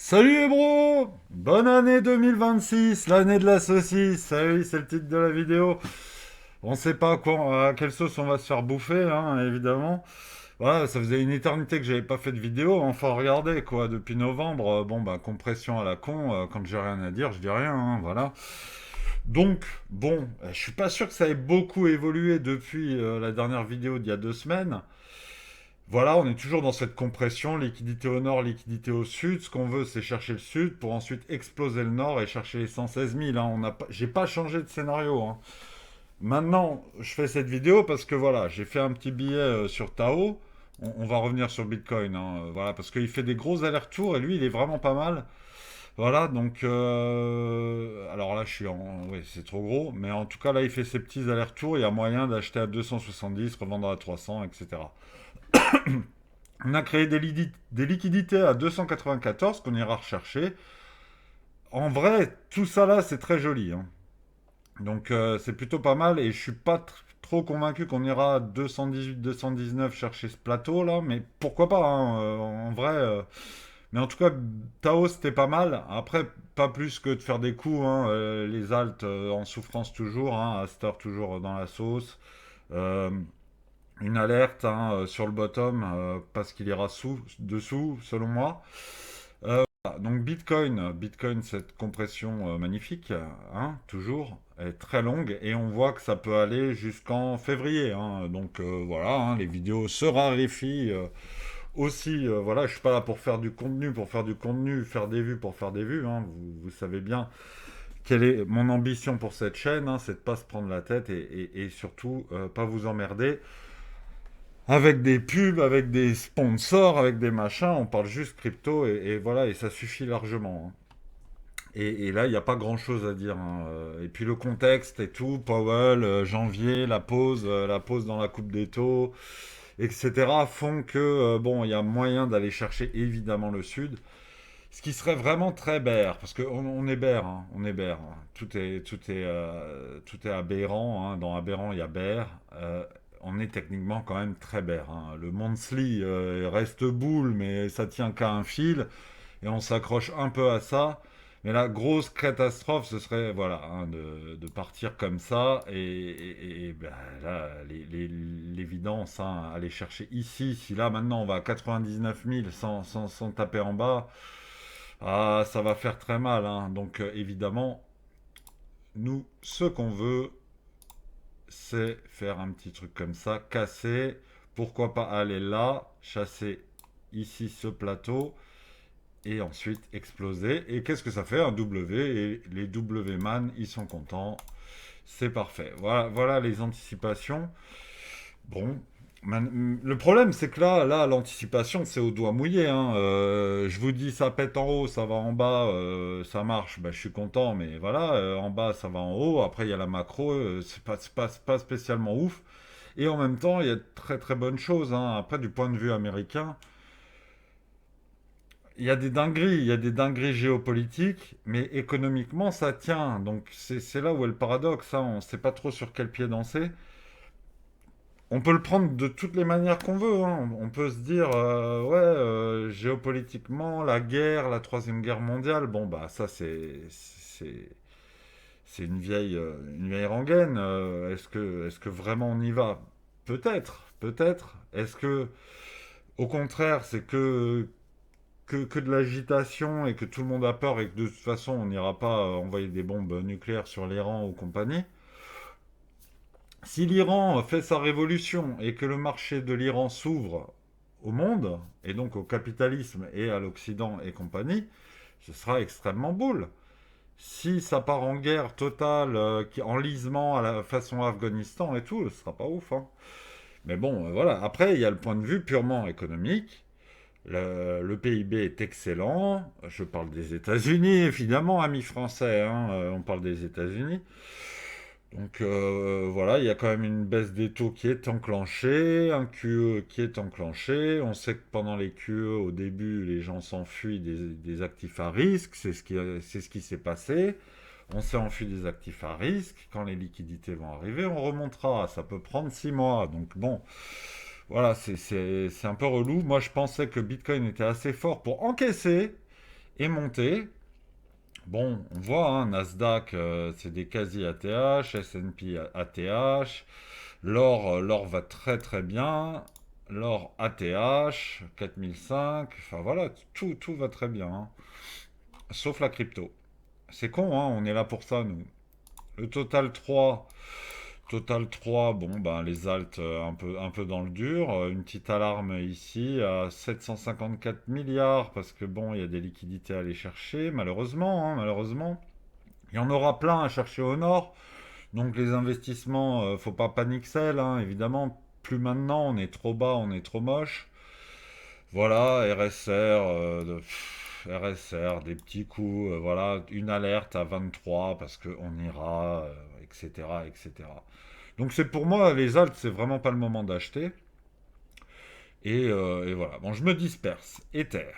Salut les bros! Bonne année 2026, l'année de la saucisse. Ah oui, c'est le titre de la vidéo. On sait pas à quelle sauce on va se faire bouffer, hein, évidemment. Voilà, ça faisait une éternité que j'avais pas fait de vidéo. Enfin, regardez, quoi, depuis novembre, bon, bah, compression à la con. Quand j'ai rien à dire, je dis rien, hein, voilà. Donc, bon, je suis pas sûr que ça ait beaucoup évolué depuis la dernière vidéo d'il y a 2 semaines. Voilà, on est toujours dans cette compression, liquidité au nord, liquidité au sud. Ce qu'on veut, c'est chercher le sud pour ensuite exploser le nord et chercher les 116 000, hein. J'ai pas changé de scénario, hein. Maintenant, je fais cette vidéo parce que voilà, j'ai fait un petit billet sur Tao. On va revenir sur Bitcoin, hein, voilà, parce qu'il fait des gros allers-retours et lui, il est vraiment pas mal. Voilà, donc alors là, je suis en, oui, c'est trop gros, mais en tout cas là, il fait ses petits allers-retours. Il y a moyen d'acheter à 270, revendre à 300, etc. On a créé des liquidités à 294 qu'on ira rechercher. En vrai, tout ça là, c'est très joli, hein. Donc c'est plutôt pas mal et je suis pas trop convaincu qu'on ira à 218, 219 chercher ce plateau là, mais pourquoi pas, hein, en vrai. Mais en tout cas, Tao c'était pas mal. Après, pas plus que de faire des coups, hein, les alts en souffrance toujours, hein, Aster toujours dans la sauce. Euh, une alerte, hein, sur le bottom parce qu'il ira dessous, selon moi. Donc Bitcoin, cette compression magnifique, hein, toujours, est très longue et on voit que ça peut aller jusqu'en février, hein. Donc voilà, hein, les vidéos se raréfient aussi. Voilà, je suis pas là pour faire du contenu, faire des vues pour faire des vues, hein. Vous savez bien quelle est mon ambition pour cette chaîne, hein, c'est de pas se prendre la tête et surtout pas vous emmerder avec des pubs, avec des sponsors, avec des machins. On parle juste crypto et voilà, et ça suffit largement, hein. Et là, il n'y a pas grand-chose à dire, hein. Et puis le contexte et tout, Powell, janvier, la pause dans la coupe des taux, etc. font que, bon, il y a moyen d'aller chercher évidemment le sud. Ce qui serait vraiment très bear, parce qu'on est bear, hein, on est bear, hein. Tout est aberrant, hein. Dans aberrant, il y a bear. On est techniquement quand même très bear, hein. Le monthly reste boule, mais ça tient qu'à un fil, et on s'accroche un peu à ça. Mais la grosse catastrophe, ce serait voilà, hein, de partir comme ça. Et ben, là, l'évidence, hein, aller chercher ici, si là maintenant on va à 99 000 sans taper en bas, ah, ça va faire très mal, hein. Donc évidemment, nous, ce qu'on veut, c'est faire un petit truc comme ça, casser. Pourquoi pas aller là, chasser ici ce plateau et ensuite exploser. Et qu'est-ce que ça fait? Un W, et les W-man, ils sont contents. C'est parfait. Voilà, voilà les anticipations. Bon, le problème, c'est que là, l'anticipation, c'est au doigt mouillé, hein. Je vous dis, ça pète en haut, ça va en bas, ça marche, ben, je suis content, mais voilà, en bas, ça va en haut. Après, il y a la macro, c'est pas spécialement ouf. Et en même temps, il y a de très très bonnes choses, hein. Après, du point de vue américain, il y a des dingueries géopolitiques, mais économiquement, ça tient. Donc, c'est là où est le paradoxe, hein. On ne sait pas trop sur quel pied danser. On peut le prendre de toutes les manières qu'on veut, hein. On peut se dire, ouais, géopolitiquement, la guerre, la troisième guerre mondiale, bon, bah, ça, c'est une vieille rengaine. Est-ce que vraiment on y va? Peut-être, peut-être. Est-ce que, au contraire, c'est que de l'agitation et que tout le monde a peur et que de toute façon on n'ira pas envoyer des bombes nucléaires sur l'Iran ou compagnie. Si l'Iran fait sa révolution et que le marché de l'Iran s'ouvre au monde, et donc au capitalisme et à l'Occident et compagnie, ce sera extrêmement boule. Si ça part en guerre totale, enlisement à la façon Afghanistan et tout, ce sera pas ouf, hein. Mais bon, voilà. Après, il y a le point de vue purement économique. Le PIB est excellent. Je parle des États-Unis, évidemment, amis français, hein, on parle des États-Unis. Donc voilà, il y a quand même une baisse des taux qui est enclenchée, un QE qui est enclenché. On sait que pendant les QE, au début, les gens s'enfuient des actifs à risque. C'est ce qui s'est passé. On s'est enfui des actifs à risque. Quand les liquidités vont arriver, on remontera. Ça peut prendre 6 mois. Donc bon, voilà, c'est un peu relou. Moi, je pensais que Bitcoin était assez fort pour encaisser est monté. Bon, on voit, hein, Nasdaq, c'est des quasi ATH, S&P ATH, l'or va très très bien, l'or ATH, 4005, enfin voilà, tout va très bien, hein. Sauf la crypto. C'est con, hein, on est là pour ça, nous. Le Total 3, bon, ben, les alts un peu dans le dur. Une petite alarme ici à 754 milliards parce que bon, il y a des liquidités à aller chercher, malheureusement, hein, malheureusement. Il y en aura plein à chercher au nord. Donc les investissements, faut pas paniquer, hein, évidemment. Plus maintenant, on est trop bas, on est trop moche. Voilà, RSR, des petits coups, voilà, une alerte à 23 parce qu'on ira, etc., etc. Donc c'est pour moi, les alts, c'est vraiment pas le moment d'acheter. Et voilà. Bon, je me disperse. Ether,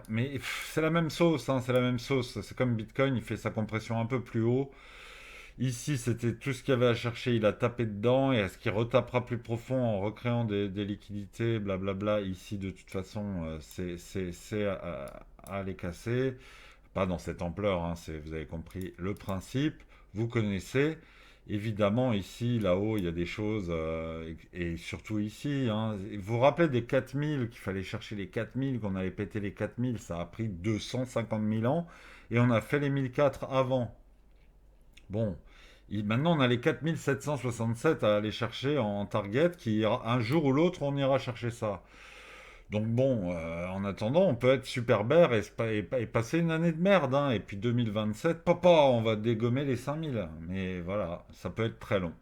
mais c'est la même sauce, hein, c'est la même sauce. C'est comme Bitcoin, il fait sa compression un peu plus haut. Ici, c'était tout ce qu'il y avait à chercher, il a tapé dedans. Et est-ce qu'il retapera plus profond en recréant des liquidités, blablabla. Ici, de toute façon, c'est à les casser. Pas dans cette ampleur, hein, vous avez compris le principe. Vous connaissez. Évidemment, ici, là-haut, il y a des choses, et surtout ici, hein. Vous vous rappelez des 4000, qu'il fallait chercher les 4000, qu'on allait péter les 4000, ça a pris 250 000 ans, et on a fait les 1004 avant. Bon, maintenant on a les 4767 à aller chercher en target, un jour ou l'autre, on ira chercher ça. Donc bon, en attendant, on peut être super bear et passer une année de merde, hein. Et puis 2027, papa, on va dégommer les 5000. Mais voilà, ça peut être très long.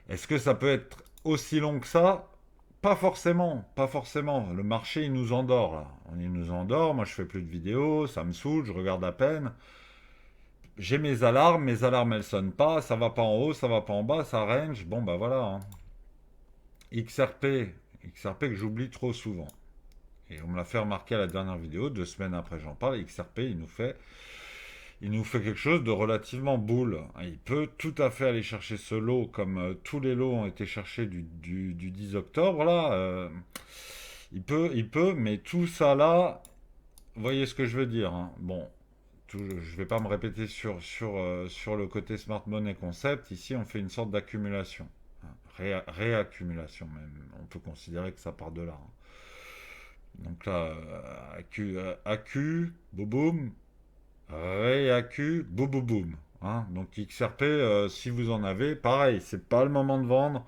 Est-ce que ça peut être aussi long que ça? Pas forcément, pas forcément. Le marché, il nous endort, là. Il nous endort, moi je fais plus de vidéos, ça me saoule, je regarde à peine. J'ai mes alarmes elles sonnent pas, ça va pas en haut, ça va pas en bas, ça range. Bon bah voilà, hein. XRP, XRP que j'oublie trop souvent. Et on me l'a fait remarquer à la dernière vidéo, 2 semaines après j'en parle, XRP il nous fait quelque chose de relativement boule. Il peut tout à fait aller chercher ce lot comme tous les lots ont été cherchés du 10 octobre là. Il peut, mais tout ça là, vous voyez ce que je veux dire, hein. Bon, je ne vais pas me répéter sur le côté smart money concept. Ici, on fait une sorte d'accumulation, hein. Réaccumulation même. On peut considérer que ça part de là, hein. Donc là, accu, boum boum, réaccu, boum boum boum, hein. Donc XRP, si vous en avez, pareil, c'est pas le moment de vendre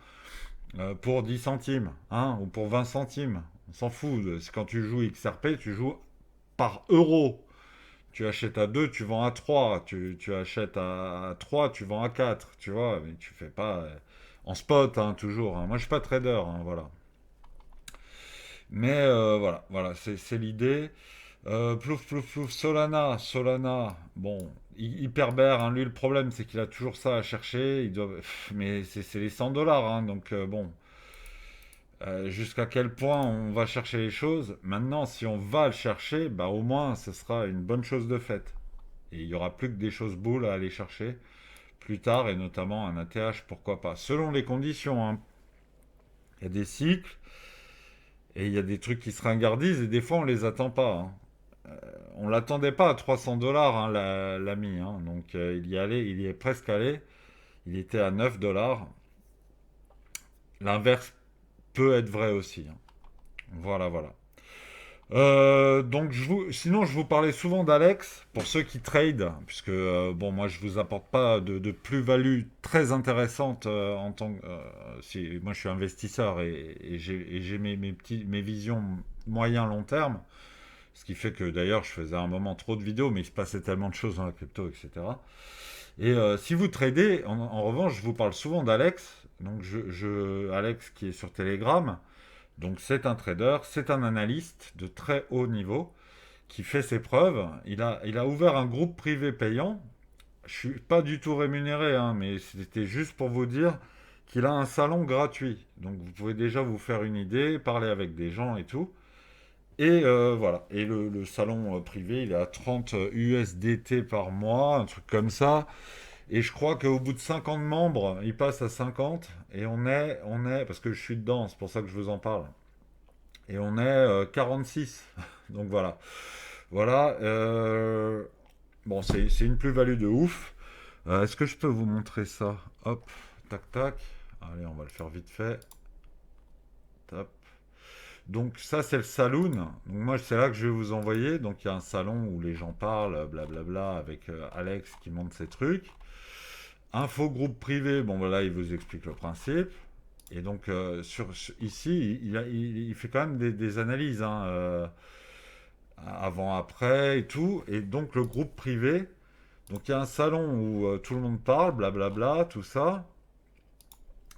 pour 10 centimes, hein, ou pour 20 centimes. On s'en fout. C'est quand tu joues XRP, tu joues par euro. Tu achètes à 2, tu vends à 3. Tu achètes à 3, tu vends à 4. Tu vois, mais tu fais pas en spot, hein, toujours, hein. Moi, je suis pas trader, hein, voilà. Mais voilà, c'est l'idée. Plouf, plouf, plouf, Solana, bon, hyper bear, hein. Lui, le problème, c'est qu'il a toujours ça à chercher. Mais c'est les 100 dollars, hein, donc bon. Jusqu'à quel point on va chercher les choses. Maintenant, si on va le chercher, bah au moins, ce sera une bonne chose de faite. Et il y aura plus que des choses boules à aller chercher plus tard, et notamment un ATH, pourquoi pas. Selon les conditions, hein. Il y a des cycles, et il y a des trucs qui se ringardisent, et des fois on les attend pas, hein. On l'attendait pas à 300 dollars, hein, l'ami, hein. Donc il y est presque allé. Il était à 9 dollars. L'inverse peut être vrai aussi, hein. Voilà, voilà. Donc sinon je vous parlais souvent d'Alex pour ceux qui trade, puisque bon moi je vous apporte pas de plus-value très intéressante en tant que si moi je suis investisseur et j'ai mes visions moyen long terme, ce qui fait que d'ailleurs je faisais à un moment trop de vidéos, mais il se passait tellement de choses dans la crypto, etc. Et si vous tradez, en revanche, je vous parle souvent d'Alex, donc Alex qui est sur Telegram. Donc c'est un trader, c'est un analyste de très haut niveau qui fait ses preuves. Il a ouvert un groupe privé payant. Je suis pas du tout rémunéré, hein, mais c'était juste pour vous dire qu'il a un salon gratuit. Donc vous pouvez déjà vous faire une idée, parler avec des gens et tout. Et voilà. Et le salon privé, il est à 30 USDT par mois, un truc comme ça. Et je crois qu'au bout de 50 membres, il passe à 50. Et parce que je suis dedans, c'est pour ça que je vous en parle. Et on est 46. Donc voilà. Voilà. Bon, c'est une plus-value de ouf. Est-ce que je peux vous montrer ça? Hop, tac, tac. Allez, on va le faire vite fait. Top. Donc ça, c'est le saloon. Donc moi, c'est là que je vais vous envoyer. Donc il y a un salon où les gens parlent, blablabla, avec Alex qui montre ses trucs. Info groupe privé, bon voilà, il vous explique le principe. Et donc ici, il fait quand même des analyses, hein, avant, après et tout. Et donc le groupe privé, donc il y a un salon où tout le monde parle, blablabla, tout ça.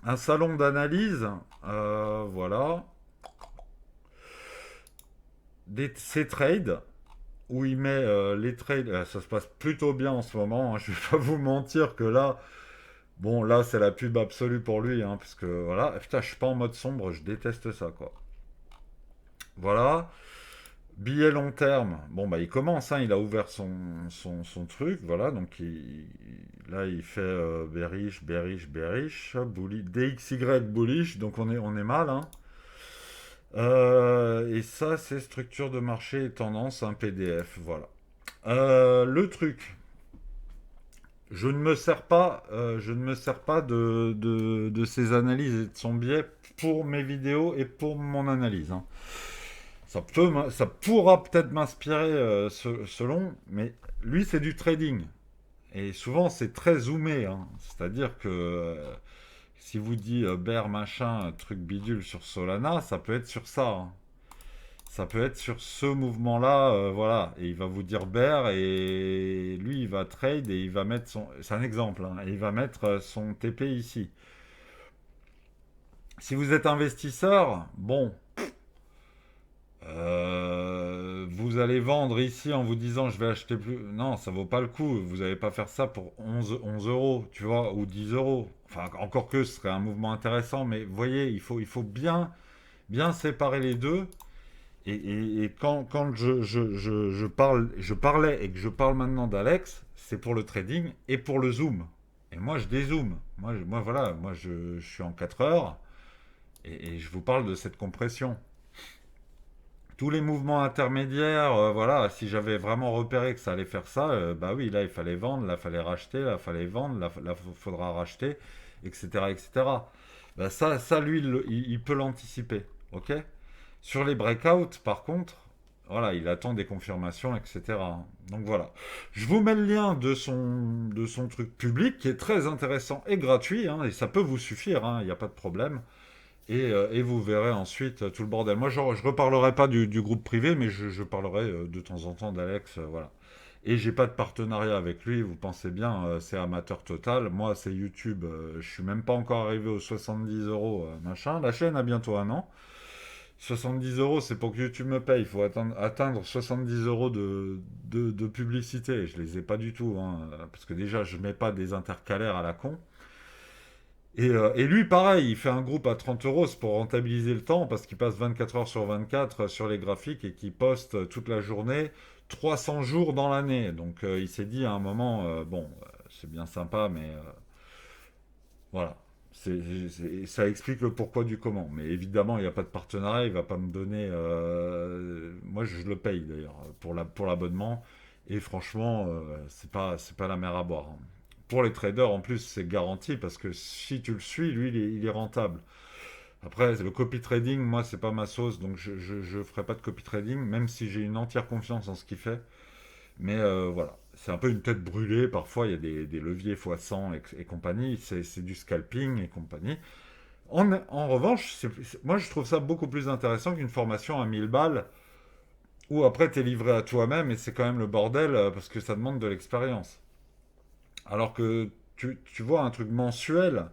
Un salon d'analyse, voilà. Ces trades, où il met les trades, ça se passe plutôt bien en ce moment, hein, je vais pas vous mentir que là, bon là c'est la pub absolue pour lui, hein, parce que voilà, putain je suis pas en mode sombre, je déteste ça quoi. Voilà, billet long terme, bon bah il commence, hein, il a ouvert son truc, voilà, donc là il fait bearish, DXY bullish, donc on est mal, hein. Et ça, c'est structure de marché et tendance, un PDF, voilà. Le truc, je ne me sers pas de ces analyses et de son biais pour mes vidéos et pour mon analyse, hein. Ça pourra peut-être m'inspirer selon, mais lui, c'est du trading. Et souvent, c'est très zoomé, hein. C'est-à-dire que si vous dit bear machin, truc bidule sur Solana, ça peut être sur ça, hein. Ça peut être sur ce mouvement-là, voilà. Et il va vous dire bear et lui, il va trade et il va mettre son... C'est un exemple, hein. Et il va mettre son TP ici. Si vous êtes investisseur, bon, vous allez vendre ici en vous disant je vais acheter plus. Non, ça vaut pas le coup. Vous n'allez pas faire ça pour 11 euros, tu vois, ou 10 euros. Enfin, encore que ce serait un mouvement intéressant, mais vous voyez, il faut bien séparer les deux. Et quand je parlais et que je parle maintenant d'Alex, c'est pour le trading et pour le zoom. Et moi, je dézoome. Voilà, je suis en 4 heures et je vous parle de cette compression. Tous les mouvements intermédiaires, voilà, si j'avais vraiment repéré que ça allait faire ça, bah oui, là, il fallait vendre, là, il fallait racheter, là, il fallait vendre, là, il faudra racheter, etc., etc. Bah ça lui, il peut l'anticiper, ok? Sur les breakouts, par contre, voilà, il attend des confirmations, etc. Donc voilà. Je vous mets le lien de son truc public qui est très intéressant et gratuit, hein, et ça peut vous suffire, hein, il n'y a pas de problème. Et vous verrez ensuite tout le bordel. Moi, je reparlerai pas du groupe privé, mais je parlerai de temps en temps d'Alex, voilà. Et j'ai pas de partenariat avec lui, vous pensez bien, c'est amateur total. Moi, c'est YouTube, je suis même pas encore arrivé aux 70 euros, machin. La chaîne a bientôt un an. 70 euros, c'est pour que YouTube me paye. Il faut atteindre 70 euros de publicité. Je les ai pas du tout, hein, parce que déjà, je mets pas des intercalaires à la con. Et lui, pareil, il fait un groupe à 30 euros, c'est pour rentabiliser le temps, parce qu'il passe 24 heures sur 24 sur les graphiques et qu'il poste toute la journée, 300 jours dans l'année. Donc il s'est dit à un moment, bon, c'est bien sympa, mais voilà. Ça explique le pourquoi du comment. Mais évidemment, il n'y a pas de partenariat, il va pas me donner... moi, je le paye d'ailleurs pour l'abonnement. Et franchement, c'est pas la mer à boire, hein. Pour les traders, en plus, c'est garanti parce que si tu le suis, lui, il est rentable. Après, le copy trading, moi, c'est pas ma sauce, donc je ferai pas de copy trading, même si j'ai une entière confiance en ce qu'il fait. Mais voilà, c'est un peu une tête brûlée. Parfois, il y a des leviers x100 et compagnie. C'est du scalping et compagnie. En revanche, moi, je trouve ça beaucoup plus intéressant qu'une formation à 1000 balles où après, tu es livré à toi-même et c'est quand même le bordel parce que ça demande de l'expérience. Alors que tu vois un truc mensuel,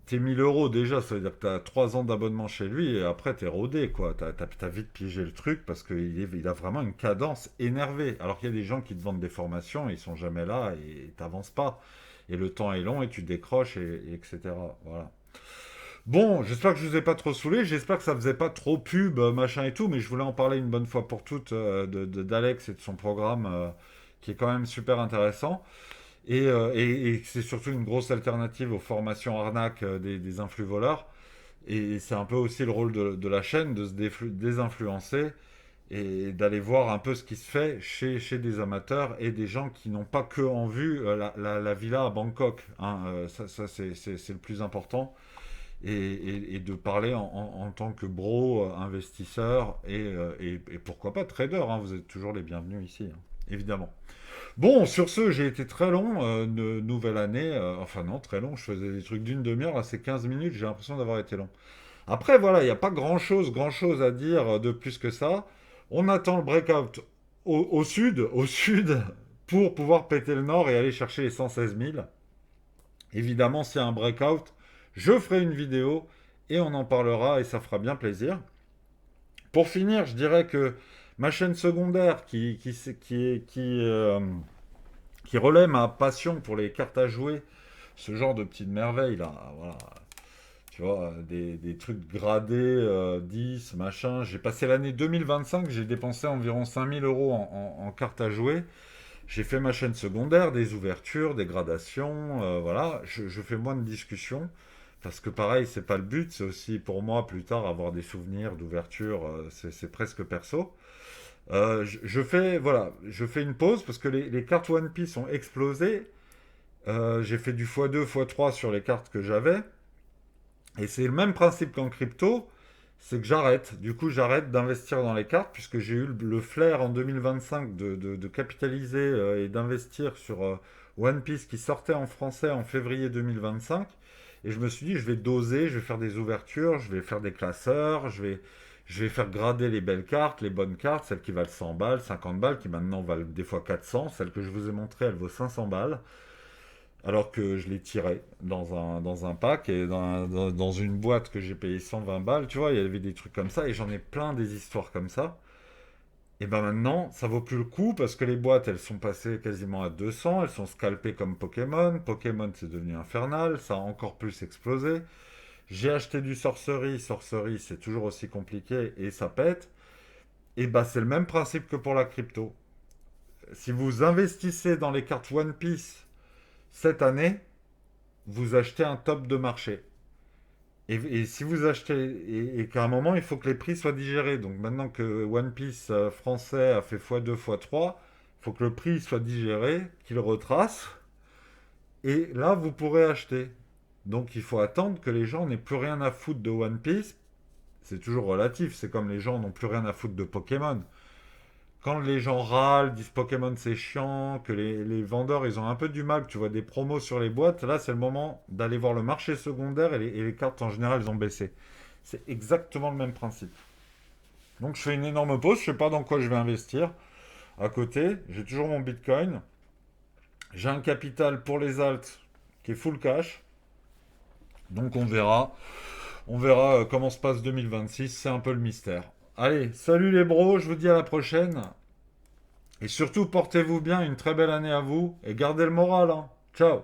t'es 1000 euros déjà, ça veut dire que t'as 3 ans d'abonnement chez lui et après t'es rodé, quoi. T'as vite piégé le truc parce qu'il a vraiment une cadence énervée. Alors qu'il y a des gens qui te vendent des formations, ils sont jamais là et t'avances pas. Et le temps est long et tu décroches, etc. Voilà. Bon, j'espère que je vous ai pas trop saoulé, j'espère que ça faisait pas trop pub, machin et tout, mais je voulais en parler une bonne fois pour toutes d'Alex et de son programme qui est quand même super intéressant. Et c'est surtout une grosse alternative aux formations arnaques des influx voleurs. Et c'est un peu aussi le rôle de la chaîne de se désinfluencer et d'aller voir un peu ce qui se fait chez des amateurs et des gens qui n'ont pas que en vue la villa à Bangkok, hein. Ça c'est le plus important. Et de parler en tant que bro, investisseur et pourquoi pas trader, hein. Vous êtes toujours les bienvenus ici, hein, évidemment. Bon, sur ce, j'ai été très long, nouvelle année, enfin non, très long, je faisais des trucs d'une demi-heure, là c'est 15 minutes, j'ai l'impression d'avoir été long. Après, voilà, il n'y a pas grand-chose à dire de plus que ça. On attend le breakout au sud, pour pouvoir péter le nord et aller chercher les 116 000. Évidemment, s'il y a un breakout, je ferai une vidéo et on en parlera et ça fera bien plaisir. Pour finir, je dirais que ma chaîne secondaire qui relaie ma passion pour les cartes à jouer, ce genre de petites merveilles là, voilà, tu vois, des trucs gradés, 10, machin. J'ai passé l'année 2025, j'ai dépensé environ 5 000 € en cartes à jouer. J'ai fait ma chaîne secondaire, des ouvertures, des gradations, voilà. Je fais moins de discussions, parce que pareil, c'est pas le but, c'est aussi pour moi plus tard avoir des souvenirs d'ouverture, c'est presque perso. Voilà, je fais une pause parce que les cartes One Piece ont explosé. J'ai fait du x2, x3 sur les cartes que j'avais. Et c'est le même principe qu'en crypto, c'est que j'arrête. Du coup, j'arrête d'investir dans les cartes puisque j'ai eu le flair en 2025 de capitaliser et d'investir sur One Piece qui sortait en français en février 2025. Et je me suis dit, je vais doser, je vais faire des ouvertures, je vais faire des classeurs, je vais faire grader les belles cartes, les bonnes cartes, celles qui valent 100 balles, 50 balles, qui maintenant valent des fois 400. Celle que je vous ai montrée, elle vaut 500 balles alors que je l'ai tiré dans un pack et dans une boîte que j'ai payé 120 balles, tu vois, il y avait des trucs comme ça, et j'en ai plein des histoires comme ça. Et ben maintenant, ça vaut plus le coup parce que les boîtes, elles sont passées quasiment à 200, elles sont scalpées comme Pokémon. Pokémon, c'est devenu infernal, ça a encore plus explosé. J'ai acheté du Sorcery, Sorcery, c'est toujours aussi compliqué et ça pète. Et ben c'est le même principe que pour la crypto. Si vous investissez dans les cartes One Piece cette année, vous achetez un top de marché. Et si vous achetez, et qu'à un moment, il faut que les prix soient digérés. Donc maintenant que One Piece français a fait x2, x3, il faut que le prix soit digéré, qu'il retrace. Et là, vous pourrez acheter. Donc il faut attendre que les gens n'aient plus rien à foutre de One Piece. C'est toujours relatif, c'est comme les gens n'ont plus rien à foutre de Pokémon. Quand les gens râlent, disent Pokémon c'est chiant, que les vendeurs ils ont un peu du mal, que tu vois des promos sur les boîtes, là c'est le moment d'aller voir le marché secondaire et les cartes en général elles ont baissé. C'est exactement le même principe. Donc je fais une énorme pause, je sais pas dans quoi je vais investir. À côté, j'ai toujours mon Bitcoin. J'ai un capital pour les alts qui est full cash. Donc on verra. On verra comment se passe 2026, c'est un peu le mystère. Allez, salut les bros, je vous dis à la prochaine. Et surtout, portez-vous bien, une très belle année à vous et gardez le moral, hein. Ciao